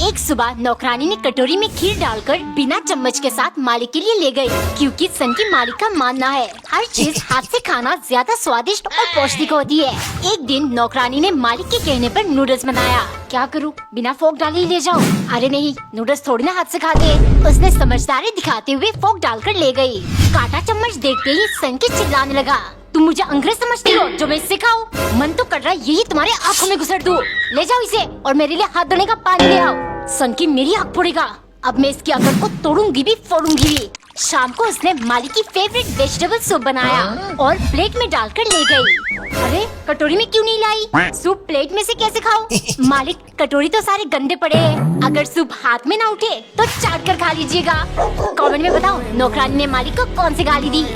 एक सुबह नौकरानी ने कटोरी में खीर डालकर बिना चम्मच के साथ मालिक के लिए ले गई, क्योंकि सन की मालिक का मानना है हर चीज हाथ से खाना ज्यादा स्वादिष्ट और पौष्टिक होती है। एक दिन नौकरानी ने मालिक के कहने पर नूडल्स बनाया। क्या करूं, बिना फोक डाले ही ले जाओ? अरे नहीं, नूडल्स थोड़ी ना हाथ से खाते। उसने समझदारी दिखाते हुए फोक डालकर ले गई। काटा चम्मच देखते ही सन की चिल्लाने लगा, तुम मुझे अंग्रेज समझती हो जो मैं इससे खाऊं? मन तो कर रहा है यही तुम्हारे आंखों में घुसड़ दूं। ले जाओ इसे और मेरे लिए हाथ धोने का पानी ले आओ। सन की मेरी हक पड़ेगा, अब मैं इसकी अकड़ को तोड़ूंगी भी फोड़ूंगी भी। शाम को उसने मालिक की फेवरेट वेजिटेबल सूप बनाया और प्लेट में डालकर ले गई। अरे कटोरी में क्यों नहीं लाई? सूप प्लेट में से कैसे खाओ? मालिक, कटोरी तो सारे गंदे पड़े हैं, अगर सूप हाथ में ना उठे तो चाट कर खा लीजिएगा। कमेंट में बताओ नौकरानी ने मालिक को कौन सी गाली दी।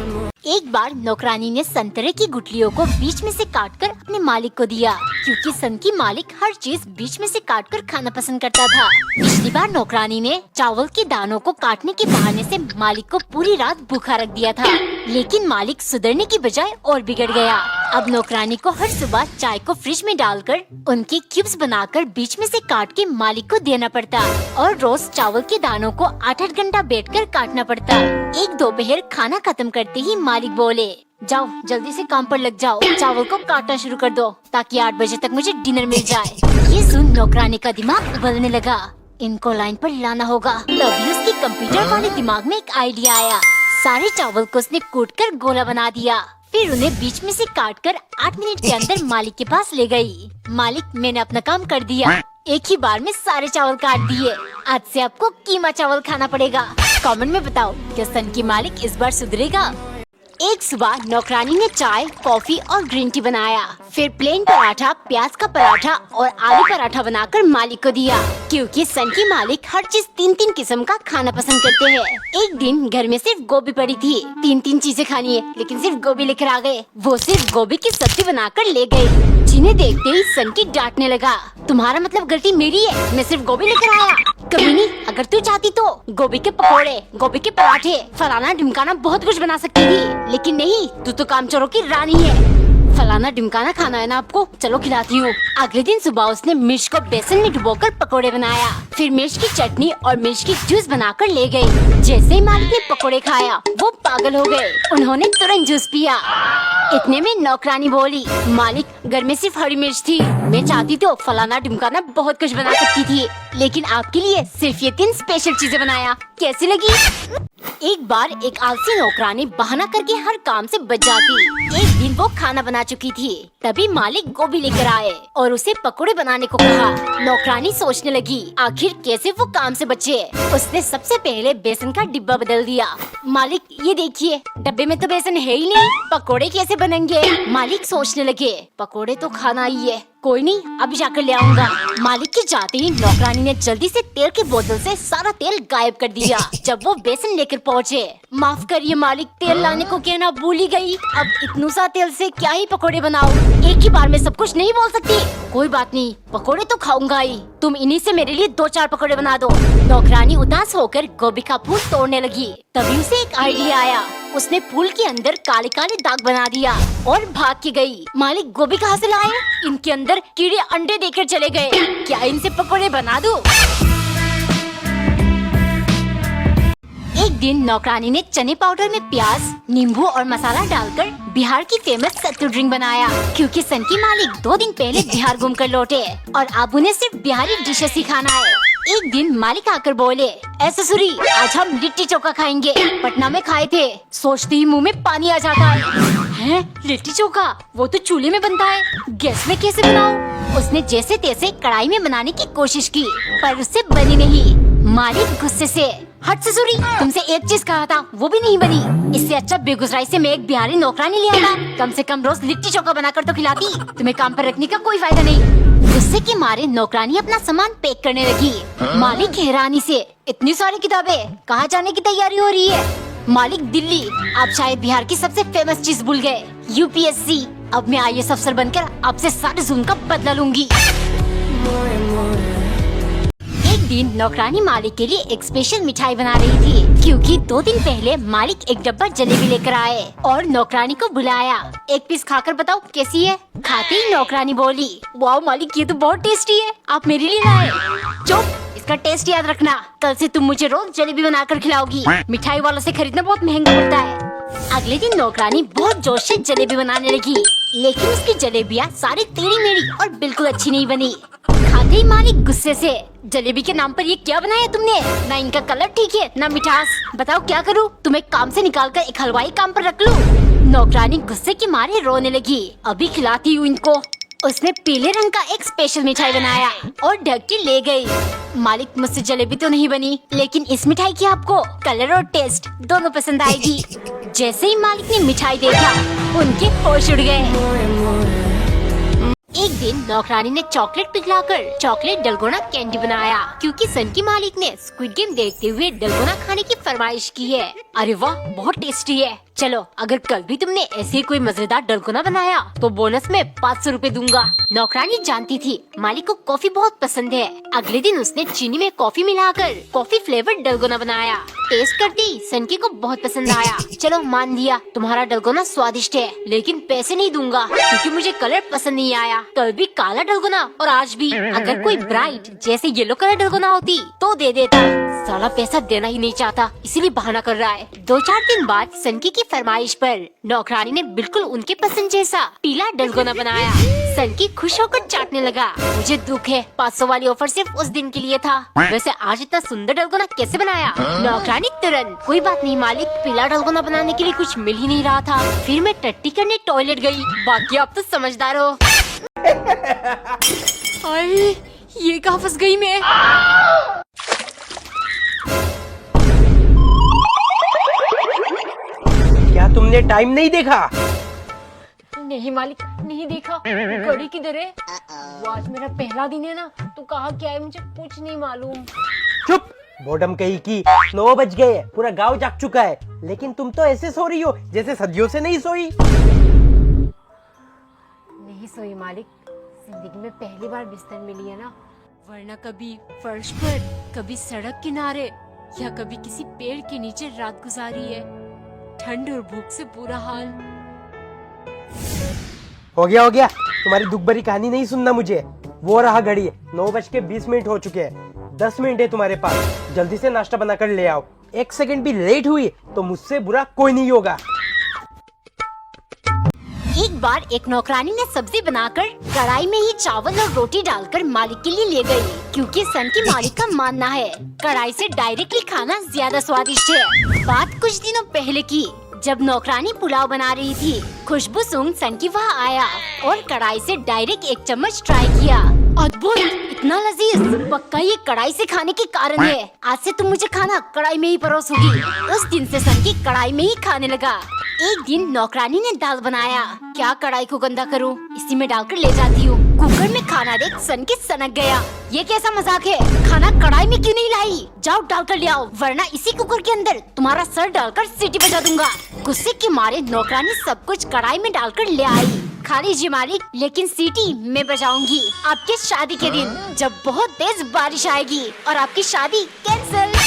एक बार नौकरानी ने संतरे की गुठलियों को बीच में से काटकर अपने मालिक को दिया, क्योंकि सन की मालिक हर चीज बीच में से काटकर खाना पसंद करता था। पिछली बार नौकरानी ने चावल के दानों को काटने के बहाने से मालिक को पूरी रात भूखा रख दिया था, लेकिन मालिक सुधरने की बजाय और बिगड़ गया। अब नौकरानी को हर सुबह चाय को फ्रिज में डालकर उनके क्यूब्स बनाकर बीच में से काट के मालिक को देना पड़ता और रोज चावल के दानों को 8-8 घंटा बैठकर काटना पड़ता। एक दोपहर खाना खत्म करते ही मालिक बोले, जाओ जल्दी से काम पर लग जाओ, चावल को काटना शुरू कर दो ताकि 8 बजे तक मुझे डिनर मिल जाए। ये सुन नौकरानी का दिमाग उबलने लगा, इनको लाइन पर लाना होगा। तभी उसके कंप्यूटर वाले दिमाग में एक आइडिया आया। सारे चावल को उसने कूटकर गोला बना दिया, फिर उन्हें बीच में से काटकर 8 मिनट के अंदर मालिक के पास ले गई। मालिक, मैंने अपना काम कर दिया, एक ही बार में सारे चावल काट दिए, आज से आपको कीमा चावल खाना पड़ेगा। कमेंट में बताओ क्या सन की मालिक इस बार सुधरेगा? एक सुबह नौकरानी ने चाय, कॉफी और ग्रीन टी बनाया, फिर प्लेन पराठा, प्याज का पराठा और आलू पराठा बनाकर मालिक को दिया, क्योंकि सन की मालिक हर चीज 3-3 किस्म का खाना पसंद करते हैं। एक दिन घर में सिर्फ गोभी पड़ी थी, 3-3 चीजें खानी है लेकिन सिर्फ गोभी लेकर आ गए। वो सिर्फ गोभी की सब्जी बनाकर ले गए। जिन्हें देखते ही सन की डांटने लगा, तुम्हारा मतलब गलती मेरी है, मैं सिर्फ गोभी लेकर आया। कभी नहीं, अगर तू चाहती तो गोभी के पकोड़े, गोभी के पराठे, फलाना ढिमकाना बहुत कुछ बना सकती थी, लेकिन नहीं, तू तो कामचोरों की रानी है। फलाना ढिमकाना खाना है ना आपको, चलो खिलाती हूँ। अगले दिन सुबह उसने मिर्च को बेसन में डुबोकर पकोड़े बनाया, फिर मिर्च की चटनी और मिर्च की जूस बनाकर ले गई। जैसे ही मालिक ने पकोड़े खाया वो पागल हो गए, उन्होंने तुरंत जूस पिया। इतने में नौकरानी बोली, मालिक, घर में सिर्फ हरी मिर्च थी, मैं चाहती तो फलाना ढिमकाना बहुत कुछ बना सकती थी, लेकिन आपके लिए सिर्फ ये 3 स्पेशल चीजें बनाया, कैसी लगी? एक बार एक आलसी नौकरानी बहाना करके हर काम से बच जाती। एक दिन वो खाना बना चुकी थी, तभी मालिक गोभी लेकर आए और उसे पकोड़े बनाने को कहा। नौकरानी सोचने लगी आखिर कैसे वो काम से बचे। उसने सबसे पहले बेसन का डिब्बा बदल दिया। मालिक, ये देखिए डब्बे में तो बेसन है ही नहीं, पकोड़े कैसे बनेंगे? मालिक सोचने लगे, पकोड़े तो खाना ही है, कोई नहीं अभी जाकर ले आऊंगा। मालिक के जाते ही नौकरानी ने जल्दी से तेल की बोतल से सारा तेल गायब कर दिया। जब वो बेसन लेकर पहुँचे, माफ करिए मालिक, तेल लाने को कहना भूल ही गई, अब इतनू सा तेल से क्या ही पकोड़े बनाओ, एक ही बार में सब कुछ नहीं बोल सकती। कोई बात नहीं, पकोड़े तो खाऊंगा ही, तुम इन्हीं से मेरे लिए 2-4 पकोड़े बना दो। नौकरानी उदास होकर गोभी का फूल तोड़ने लगी, तभी उसे एक आइडिया आया। उसने फूल के अंदर काले काले दाग बना दिया और भाग के गई। मालिक, गोभी कहाँ से लाए? इनके अंदर कीड़े अंडे देकर चले गए, क्या इनसे पकोड़े बना दूं? एक दिन नौकरानी ने चने पाउडर में प्याज, नींबू और मसाला डालकर बिहार की फेमस सत्तू ड्रिंक बनाया, क्योंकि सन की मालिक 2 दिन पहले बिहार घूम कर लौटे और अब उन्हें सिर्फ बिहारी डिशेस ही खाना है। एक दिन मालिक आकर बोले, ऐसे ससुरी, आज हम लिट्टी चोखा खाएंगे, पटना में खाए थे। सोचते ही मुंह में पानी आ जाता है, लिट्टी चोखा? वो तो चूल्हे में बनता है, गैस में कैसे बनाऊं? उसने जैसे तैसे कढ़ाई में बनाने की कोशिश की, पर उससे बनी नहीं। मालिक गुस्से से, हट ससुरी, तुमसे एक चीज कहा था वो भी नहीं बनी, इससे अच्छा बेगूसराय से मैं एक बिहारी नौकरानी ले आता, कम से कम रोज लिट्टी चोखा बनाकर तो खिलाती, तुम्हें काम पर रखने का कोई फायदा नहीं। गुस्से के मारे नौकरानी अपना सामान पैक करने लगी। मालिक हैरानी से, इतनी सारी किताबें, कहाँ जाने की तैयारी हो रही है? मालिक, दिल्ली। आप शायद बिहार की सबसे फेमस चीज भूल गए, यूपीएससी। अब मैं IAS अफसर बनकर आपसे सारे जुल्म का बदला लूंगी। एक दिन नौकरानी मालिक के लिए एक स्पेशल मिठाई बना रही थी, क्योंकि 2 दिन पहले मालिक एक डब्बा जलेबी लेकर आए और नौकरानी को बुलाया। एक पीस खाकर बताओ कैसी है? खाते ही नौकरानी बोली, वाह मालिक, ये तो बहुत टेस्टी है, आप मेरे लिए लाए। चुप, इसका टेस्ट याद रखना। कल से तुम मुझे रोज जलेबी बनाकर खिलाओगी। मिठाई वालों से खरीदना बहुत महंगा पड़ता है। अगले दिन नौकरानी बहुत जोश से जलेबी बनाने लगी, लेकिन उसकी जलेबियाँ सारी टेढ़ी मेढ़ी और बिल्कुल अच्छी नहीं बनी। खाते ही मालिक गुस्से से, जलेबी के नाम पर ये क्या बनाया तुमने? ना इनका कलर ठीक है, ना मिठास। बताओ क्या करूँ? तुम्हें काम से निकाल कर एक हलवाई काम पर रख लूं? नौकरानी गुस्से के मारे रोने लगी। अभी खिलाती हूँ इनको। उसने पीले रंग का एक स्पेशल मिठाई बनाया और ढक के ले गई। मालिक, मुझसे जलेबी तो नहीं बनी, लेकिन इस मिठाई की आपको कलर और टेस्ट दोनों पसंद आएगी। जैसे ही मालिक ने मिठाई देखा, उनके होश उड़ गए। एक दिन नौकरानी ने चॉकलेट पिघलाकर चॉकलेट डलगोना कैंडी बनाया, क्योंकि सन की मालिक ने स्क्विड गेम देखते हुए डलगोना खाने की फरमाइश की है। अरे वाह, बहुत टेस्टी है। चलो, अगर कल भी तुमने ऐसे कोई मजेदार डलगोना बनाया तो बोनस में 500 रुपए दूंगा। नौकरानी जानती थी मालिक को कॉफी बहुत पसंद है। अगले दिन उसने चीनी में कॉफी मिलाकर कॉफी फ्लेवर्ड डलगोना बनाया। टेस्ट करते ही सनकी को बहुत पसंद आया। चलो, मान लिया तुम्हारा डलगोना स्वादिष्ट है, लेकिन पैसे नहीं दूंगा, क्योंकि मुझे कलर पसंद नहीं आया। कल भी काला डलगोना और आज भी। अगर कोई ब्राइट जैसे येलो कलर डलगोना होती तो दे देता। साला पैसा देना ही नहीं चाहता, इसीलिए बहाना कर रहा है। 2-4 दिन बाद सनकी की फरमाइश पर नौकरानी ने बिल्कुल उनके पसंद जैसा पीला डलगोना बनाया। सनकी खुश होकर चाटने लगा। मुझे दुख है, 500 वाली ऑफर सिर्फ उस दिन के लिए था। वैसे आज इतना सुंदर डलगोना कैसे बनाया? नौकरानी तुरंत, कोई बात नहीं मालिक, पीला डलगोना बनाने के लिए कुछ मिल ही नहीं रहा था। फिर मैं टट्टी करने टॉयलेट गई। बाकी आप तो समझदार हो। अरे, ये कहाँ फंस गई मैं? क्या तुमने टाइम नहीं देखा? नहीं मालिक, नहीं देखा। घड़ी किधर है? वो आज मेरा पहला दिन है ना, तो कहाँ क्या है मुझे कुछ नहीं मालूम। चुप, बोर्डम कही की। 9 बज गए, पूरा गांव जाग चुका है, लेकिन तुम तो ऐसे सो रही हो जैसे सदियों से नहीं सोई। नहीं सोई मालिक, जिंदगी में पहली बार बिस्तर मिली है ना, वरना कभी फर्श पर, कभी सड़क किनारे या कभी किसी पेड़ के नीचे रात गुजारी है। ठंड और भूख से बुरा हाल। हो गया, तुम्हारी दुख भरी कहानी नहीं सुनना मुझे। वो रहा घड़ी, 9:20 हो चुके हैं। 10 मिनट है तुम्हारे पास, जल्दी से नाश्ता बनाकर ले आओ। 1 सेकंड भी लेट हुई तो मुझसे बुरा कोई नहीं होगा। एक बार एक नौकरानी ने सब्जी बनाकर कढ़ाई में ही चावल और रोटी डालकर मालिक के लिए ले गई, क्योंकि सन की मालिक का मानना है कढ़ाई से डायरेक्टली खाना ज्यादा स्वादिष्ट है। बात कुछ दिनों पहले की, जब नौकरानी पुलाव बना रही थी, खुशबू सूंघ सन की वहाँ आया और कढ़ाई से डायरेक्ट 1 चम्मच ट्राई किया। अद्भुत, इतना लजीज, पक्का ये कढ़ाई से खाने के कारण है। आज से तुम मुझे खाना कढ़ाई में ही परोसोगी। उस दिन से सन की कढ़ाई में ही खाने लगा। एक दिन नौकरानी ने दाल बनाया। क्या कढ़ाई को गंदा करूं, इसी में डालकर ले जाती हूँ। कुकर में खाना देख सन की सनक गया। ये कैसा मजाक है? खाना कढ़ाई में क्यों नहीं लाई? जाओ डाल कर ले आओ, वरना इसी कुकर के अंदर तुम्हारा सर डालकर सीटी बजा दूंगा। गुस्से के मारे नौकरानी सब कुछ कढ़ाई में डालकर ले आई। खा लीजिए मालिक, लेकिन सीटी मैं बजाऊंगी आपके शादी के दिन, जब बहुत तेज बारिश आएगी और आपकी शादी कैंसिल।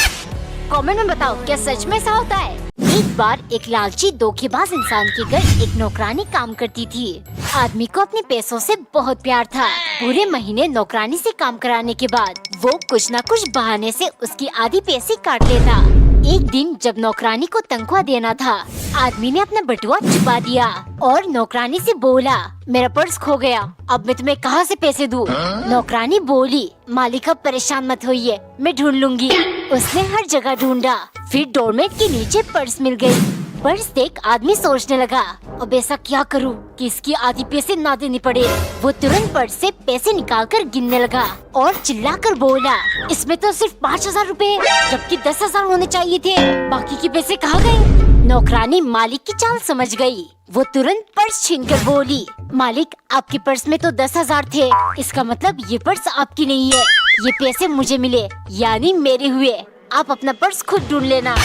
कमेंट में बताओ, क्या सच में ऐसा होता है? एक बार एक लालची धोखेबाज इंसान के घर एक नौकरानी काम करती थी। आदमी को अपने पैसों से बहुत प्यार था। पूरे महीने नौकरानी से काम कराने के बाद वो कुछ न कुछ बहाने से उसकी आधी पैसे काट लेता। एक दिन जब नौकरानी को तनख्वाह देना था, आदमी ने अपना बटुआ छुपा दिया और नौकरानी से बोला, मेरा पर्स खो गया, अब मैं तुम्हें कहाँ से पैसे दूँ? नौकरानी बोली, मालिक अब परेशान मत होइए, मैं ढूंढ लूंगी। उसने हर जगह ढूंढा, फिर डोरमेट के नीचे पर्स मिल गई। पर्स देख आदमी सोचने लगा, अब ऐसा क्या करूं कि इसकी आधी पैसे ना देनी पड़े। वो तुरंत पर्स से पैसे निकालकर गिनने लगा और चिल्लाकर बोला, इसमें तो सिर्फ 5,000 रुपए, जबकि 10,000 होने चाहिए थे। बाकी के पैसे कहाँ गए? नौकरानी मालिक की चाल समझ गई। वो तुरंत पर्स छीनकर बोली, मालिक आपके पर्स में तो 10,000 थे, इसका मतलब ये पर्स आपकी नहीं है। ये पैसे मुझे मिले, यानी मेरे हुए। आप अपना पर्स खुद ढूंढ लेना।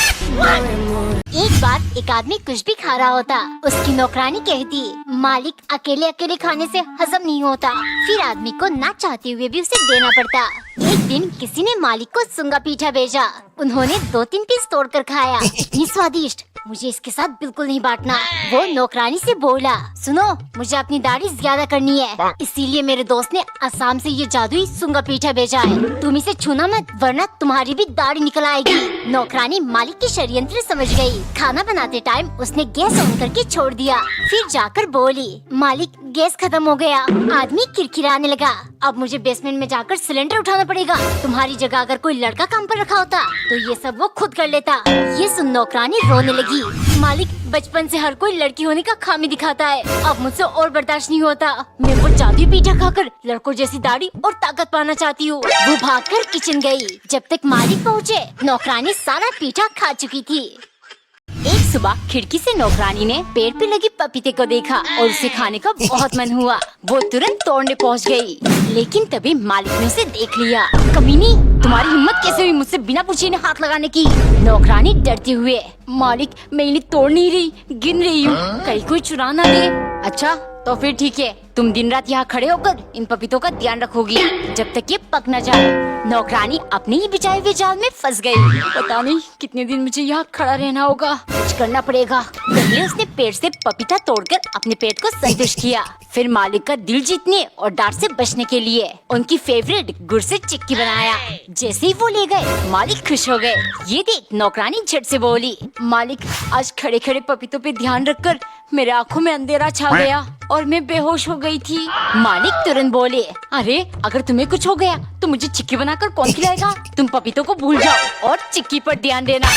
एक बार एक आदमी कुछ भी खा रहा होता, उसकी नौकरानी कहती, मालिक अकेले अकेले खाने से हजम नहीं होता। फिर आदमी को ना चाहते हुए भी उसे देना पड़ता। एक दिन किसी ने मालिक को सुंगा पीठा भेजा। उन्होंने 2-3 पीस तोड़कर खाया। इतनी स्वादिष्ट, मुझे इसके साथ बिल्कुल नहीं बांटना। वो नौकरानी से बोला, सुनो, मुझे अपनी दाढ़ी ज्यादा करनी है, इसीलिए मेरे दोस्त ने असम से ये जादुई सुंगा पीठा भेजा है। तुम इसे छूना मत, वरना तुम्हारी भी दाढ़ी निकल आएगी। नौकरानी मालिक की षड्यंत्र समझ गई। खाना बनाते टाइम उसने गैस ऑन करके छोड़ दिया। फिर जाकर बोली, मालिक गैस खत्म हो गया। आदमी किरकिराने लगा। अब मुझे बेसमेंट में जाकर सिलेंडर उठाना पड़ेगा। तुम्हारी जगह अगर कोई लड़का काम पर रखा होता तो ये सब वो खुद कर लेता। ये सुन नौकरानी रोने लगी। मालिक, बचपन से हर कोई लड़की होने का खामी दिखाता है, अब मुझसे और बर्दाश्त नहीं होता। मैं वो जादुई पीठा खाकर लड़कों जैसी दाढ़ी और ताकत पाना चाहती हूँ। वो भागकर किचन गई। जब तक मालिक पहुँचे, नौकरानी सारा पीठा खा चुकी थी। एक सुबह खिड़की से नौकरानी ने पेड़ पे लगी पपीते को देखा और उसे खाने का बहुत मन हुआ। वो तुरंत तोड़ने पहुंच गई, लेकिन तभी मालिक ने उसे देख लिया। कमीनी, तुम्हारी हिम्मत कैसे हुई मुझसे बिना पूछे ने हाथ लगाने की? नौकरानी डरते हुए, मालिक मैं इन्हें तोड़ नहीं रही, गिन रही हूँ, कहीं कोई चुरा ना ले। अच्छा तो फिर ठीक है, तुम दिन रात यहाँ खड़े होकर इन पपीतों का ध्यान रखोगी जब तक ये पक न जाए। नौकरानी अपने ही बिछाए हुए जाल में फंस गई। पता नहीं कितने दिन मुझे यहाँ खड़ा रहना होगा, कुछ करना पड़ेगा। पहले उसने पेड़ से पपीता तोड़कर अपने पेट को संतुष्ट किया। फिर मालिक का दिल जीतने और डांट से बचने के लिए उनकी फेवरेट गुड़ से चिक्की बनाया। जैसे ही वो ले गए, मालिक खुश हो गए। ये देख नौकरानी झट से बोली, मालिक आज खड़े खड़े पपीतों पे ध्यान रखकर मेरे आँखों में अंधेरा छा गया और मैं बेहोश हो गई थी। मालिक तुरंत बोले, अरे अगर तुम्हें कुछ हो गया तो मुझे चिक्की बनाकर कौन खिलाएगा? तुम पपीतों को भूल जाओ और चिक्की पर ध्यान देना।